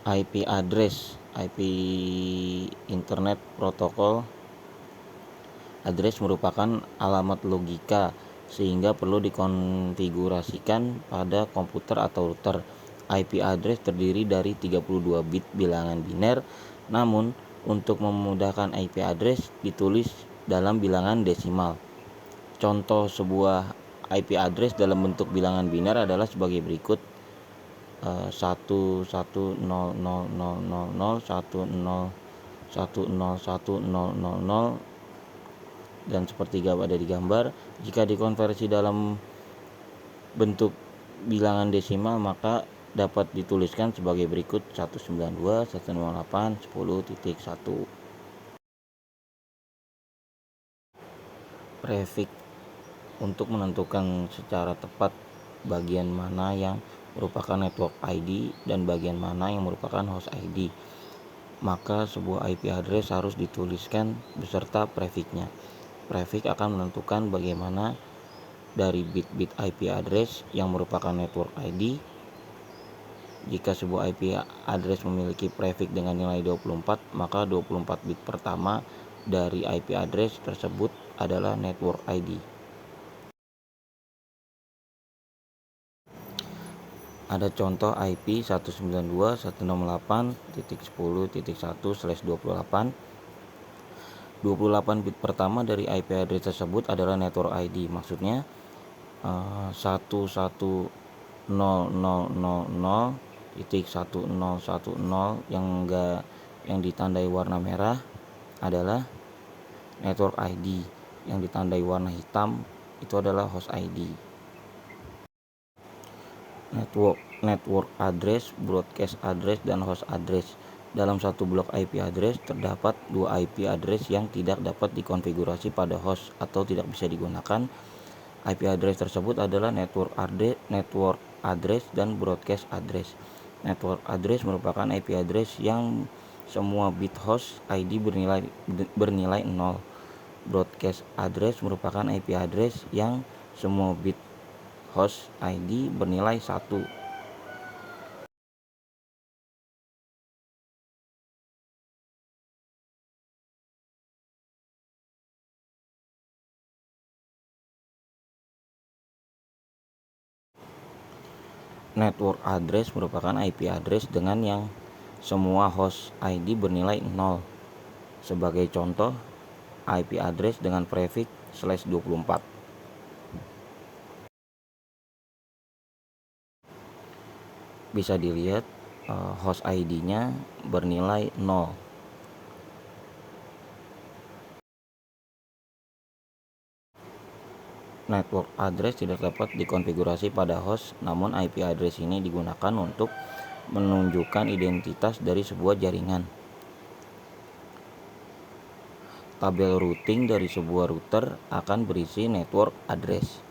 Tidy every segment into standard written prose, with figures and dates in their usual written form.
IP address, IP Internet Protocol address merupakan alamat logika sehingga perlu dikonfigurasikan pada komputer atau router. IP address terdiri dari 32 bit bilangan biner, namun untuk memudahkan IP address ditulis dalam bilangan desimal. Contoh sebuah IP address dalam bentuk bilangan biner adalah sebagai berikut: 1100010101000 dan sepertiga ada di gambar. Jika dikonversi dalam bentuk bilangan desimal maka dapat dituliskan sebagai berikut: 192.168.10.1. Prefix untuk menentukan secara tepat bagian mana yang merupakan network ID dan bagian mana yang merupakan host ID, maka sebuah IP address harus dituliskan beserta prefixnya. Prefix akan menentukan bagaimana dari bit-bit IP address yang merupakan network ID. Jika sebuah IP address memiliki prefix dengan nilai 24, maka 24 bit pertama dari IP address tersebut adalah network ID. Ada contoh IP 192.168.10.1/28. 28 bit pertama dari IP address tersebut adalah network ID. Maksudnya 11000.1010 yang ditandai warna merah adalah network ID, yang ditandai warna hitam itu adalah host ID. Network address, broadcast address, dan host address. Dalam satu blok IP address terdapat dua IP address yang tidak dapat dikonfigurasi pada host atau tidak bisa digunakan. IP address tersebut adalah network address dan broadcast address. Network address merupakan IP address yang semua bit host ID bernilai 0. Broadcast address merupakan IP address yang semua bit host ID bernilai 1. Network address merupakan IP address dengan yang semua host ID bernilai 0. Sebagai contoh, IP address dengan prefix /24. Bisa dilihat host ID-nya bernilai 0. Network address tidak dapat dikonfigurasi pada host, namun IP address ini digunakan untuk menunjukkan identitas dari sebuah jaringan. Tabel routing dari sebuah router akan berisi network address.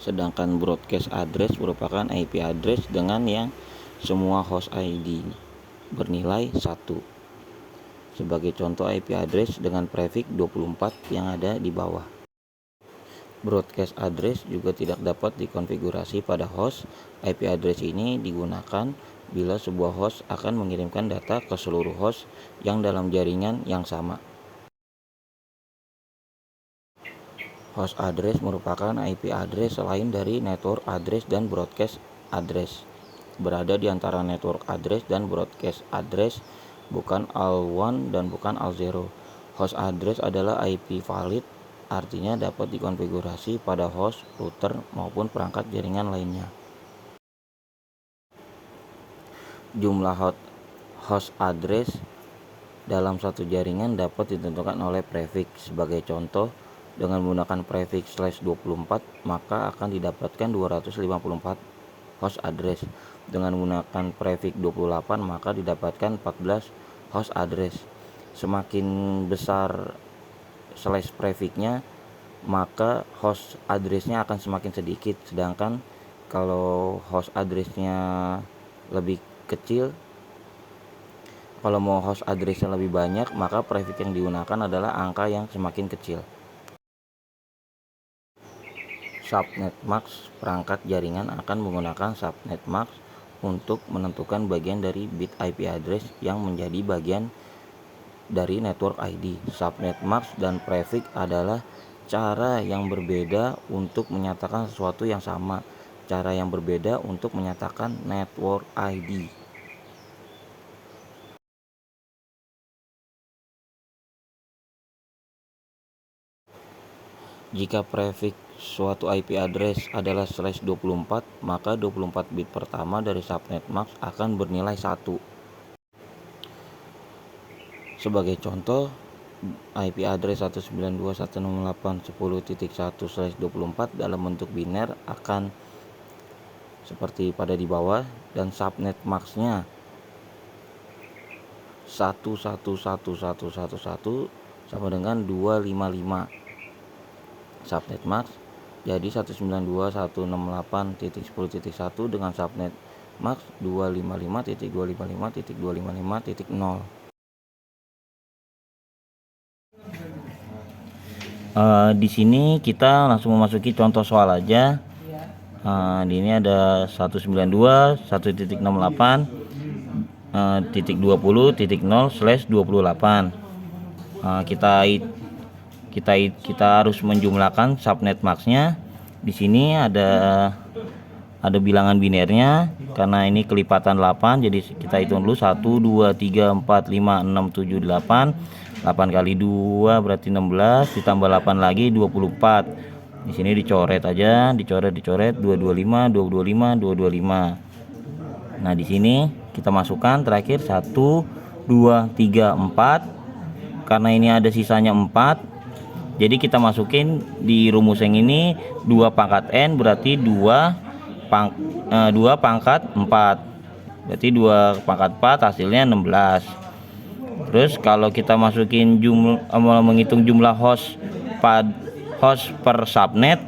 Sedangkan broadcast address merupakan IP address dengan yang semua host ID bernilai 1. Sebagai contoh IP address dengan prefix 24 yang ada di bawah. Broadcast address juga tidak dapat dikonfigurasi pada host. IP address ini digunakan bila sebuah host akan mengirimkan data ke seluruh host yang dalam jaringan yang sama. Host address merupakan IP address selain dari network address dan broadcast address. Berada di antara network address dan broadcast address, bukan AL1 dan bukan AL0. Host address adalah IP valid, artinya dapat dikonfigurasi pada host, router, maupun perangkat jaringan lainnya. Jumlah host address dalam satu jaringan dapat ditentukan oleh prefix. Sebagai contoh, dengan menggunakan prefix /24 maka akan didapatkan 254 host address. Dengan menggunakan prefix 28 maka didapatkan 14 host address. Semakin besar slash prefixnya maka host addressnya akan semakin sedikit, sedangkan kalau host addressnya lebih kecil Kalau mau host address yang lebih banyak, maka prefix yang digunakan adalah angka yang semakin kecil. Subnet mask, perangkat jaringan akan menggunakan subnet mask untuk menentukan bagian dari bit IP address yang menjadi bagian dari network ID. Subnet mask dan prefix adalah cara yang berbeda untuk menyatakan sesuatu yang sama, cara yang berbeda untuk menyatakan network ID. Jika prefix suatu IP address adalah /24, maka 24 bit pertama dari subnet mask akan bernilai 1. Sebagai contoh, IP address 192.168.10.1/24 dalam bentuk biner akan seperti pada di bawah, dan subnet masknya 1111111 sama dengan 255. Subnet mask jadi 192.168.10.1 dengan subnet mask 255.255.255.0. Di sini kita langsung memasuki contoh soal aja. Di ini ada 192.1.68.20/28. Kita harus menjumlahkan subnet masknya. Di sini ada bilangan binernya karena ini kelipatan 8, jadi kita hitung dulu 1 2 3 4 5 6 7 8. 8 kali 2 berarti 16, ditambah 8 lagi 24. Di sini dicoret aja, dicoret 225 225 225. Nah, di sini kita masukkan terakhir 1 2 3 4. Karena ini ada sisanya 4, jadi kita masukin di rumus yang ini 2 pangkat n berarti 2 pangkat 4. Berarti 2 pangkat 4 hasilnya 16. Terus kalau kita masukin menghitung jumlah host per subnet,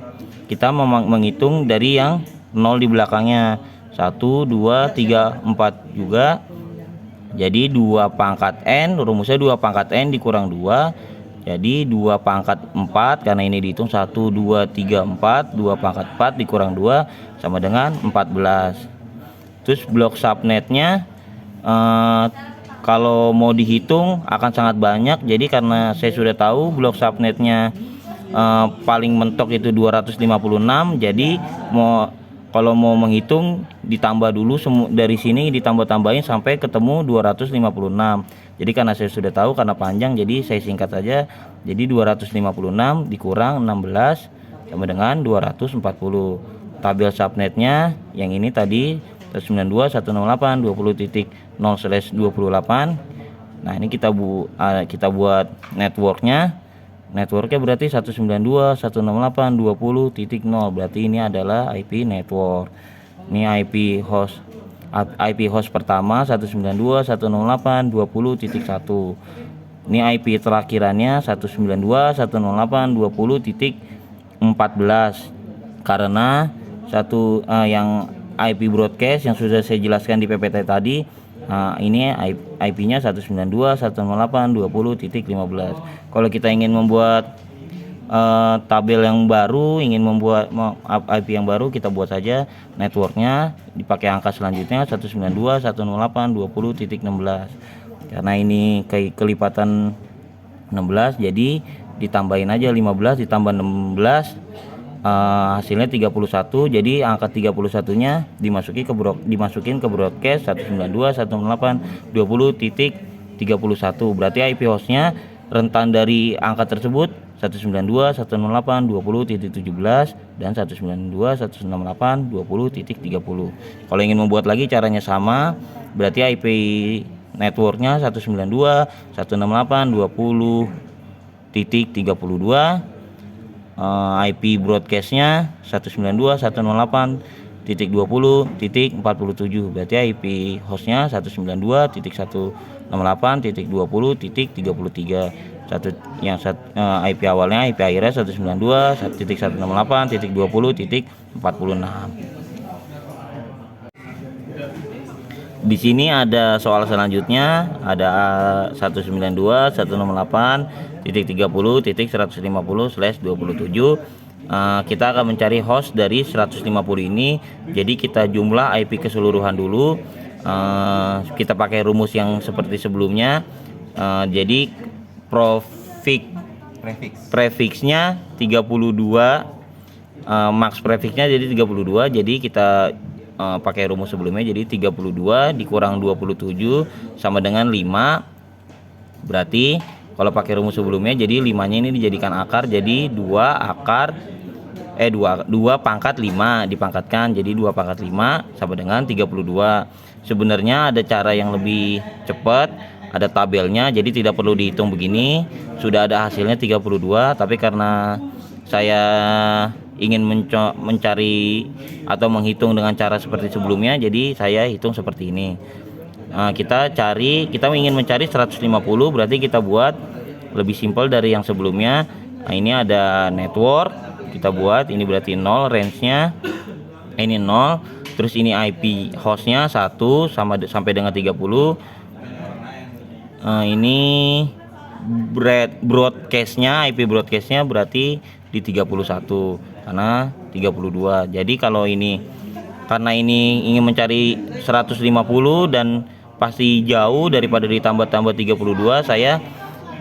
kita menghitung dari yang 0 di belakangnya. 1 2 3 4 juga. Jadi 2 pangkat n, rumusnya 2 pangkat n dikurang 2. Jadi 2 pangkat 4, karena ini dihitung 1 2 3 4, 2 pangkat 4 dikurang 2 sama dengan 14. Terus blok subnetnya kalau mau dihitung akan sangat banyak. Jadi karena saya sudah tahu blok subnetnya paling mentok itu 256, jadi kalau mau menghitung ditambah dulu dari sini, ditambah-tambahin sampai ketemu 256. Jadi karena saya sudah tahu, karena panjang, jadi saya singkat saja. Jadi 256 dikurang 16 sama dengan 240. Tabel subnetnya yang ini tadi 192.168.20/28. Nah, ini kita buat networknya. Networknya berarti 192.168.20.0, berarti ini adalah IP network. Ini IP host pertama 192.168.20.1. Ini IP terakhirannya 192.168.20.14. Karena yang IP broadcast yang sudah saya jelaskan di PPT tadi, ini IP-nya 192.168.20.15. Kalau kita ingin membuat tabel yang baru, ingin membuat IP yang baru, kita buat saja networknya, dipakai angka selanjutnya 192.168.20.16. Karena ini kelipatan 16, jadi ditambahin aja 15 ditambah 16, hasilnya 31. Jadi angka 31-nya dimasukin ke broadcast 192.168.20.31. Berarti IP hostnya rentan dari angka tersebut 192.168.20.17 dan 192.168.20.30. Kalau ingin membuat lagi caranya sama, berarti IP networknya 192.168.20.32, IP broadcastnya 192.168.20.47, berarti IP hostnya 192.168.20.33. IP awalnya, IP akhirnya 192.168.20.46. Di sini ada soal selanjutnya, ada 192.168.30.150/27. Kita akan mencari host dari 150 ini. Jadi kita jumlah IP keseluruhan dulu. Kita pakai rumus yang seperti sebelumnya. Jadi prefixnya 32, max prefixnya jadi 32. Jadi kita pakai rumus sebelumnya, jadi 32 dikurang 27 sama dengan 5. Berarti kalau pakai rumus sebelumnya, jadi 5-nya ini dijadikan akar, jadi 2 pangkat 5 dipangkatkan, jadi 2 pangkat 5 sama dengan 32. Sebenarnya ada cara yang lebih cepat, ada tabelnya, jadi tidak perlu dihitung begini. Sudah ada hasilnya 32, tapi karena saya ingin mencari atau menghitung dengan cara seperti sebelumnya, jadi saya hitung seperti ini. Kita ingin mencari 150, berarti kita buat lebih simpel dari yang sebelumnya. Ini ada network, kita buat ini berarti 0, range-nya ini 0, terus ini IP hostnya 1 sampai dengan 30. Ini broadcast-nya, IP broadcast-nya berarti di 31 karena 32. Jadi kalau ini karena ini ingin mencari 150 dan pasti jauh daripada ditambah-tambah 32, saya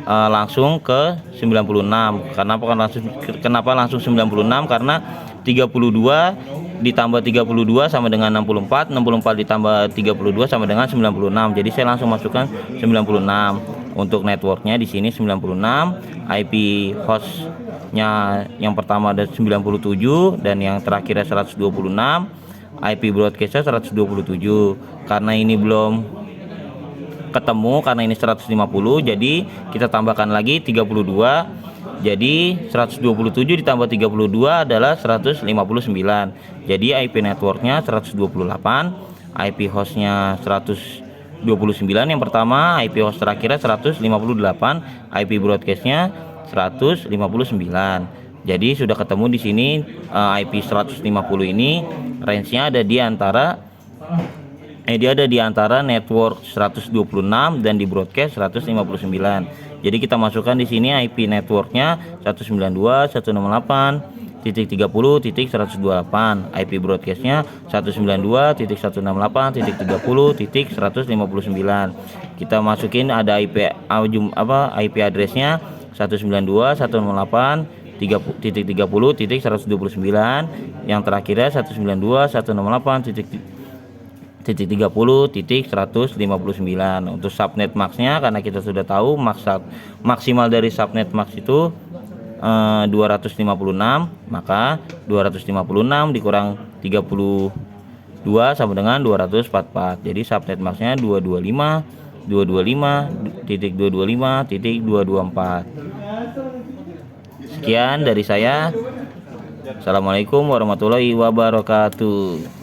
langsung ke 96. Kenapa langsung 96? Karena 32 ditambah 32 sama dengan 64, 64 ditambah 32 sama dengan 96. Jadi saya langsung masukkan 96. Untuk networknya di sini 96, IP hostnya yang pertama ada 97 dan yang terakhirnya 126, IP broadcastnya 127. Karena ini belum ketemu, karena ini 150, jadi kita tambahkan lagi 32. Jadi 127 ditambah 32 adalah 159. Jadi IP networknya 128, IP hostnya 129 yang pertama, IP host terakhirnya 158, IP broadcastnya 159. Jadi sudah ketemu di sini. IP 150 ini range-nya ada di antara dia ada di antara network 126 dan di broadcast 159. Jadi kita masukkan di sini IP networknya 192.168.30.128, IP broadcastnya 192.168.30.159. Kita masukin ada IP addressnya 192.168.30.129, yang terakhirnya 192.168.30.159. Untuk subnet maxnya, karena kita sudah tahu maksimal dari subnet max itu 256, maka 256 dikurang 32 sama dengan 244. Jadi subnet maxnya 225.225.224. Sekian dari saya. Assalamualaikum warahmatullahi wabarakatuh.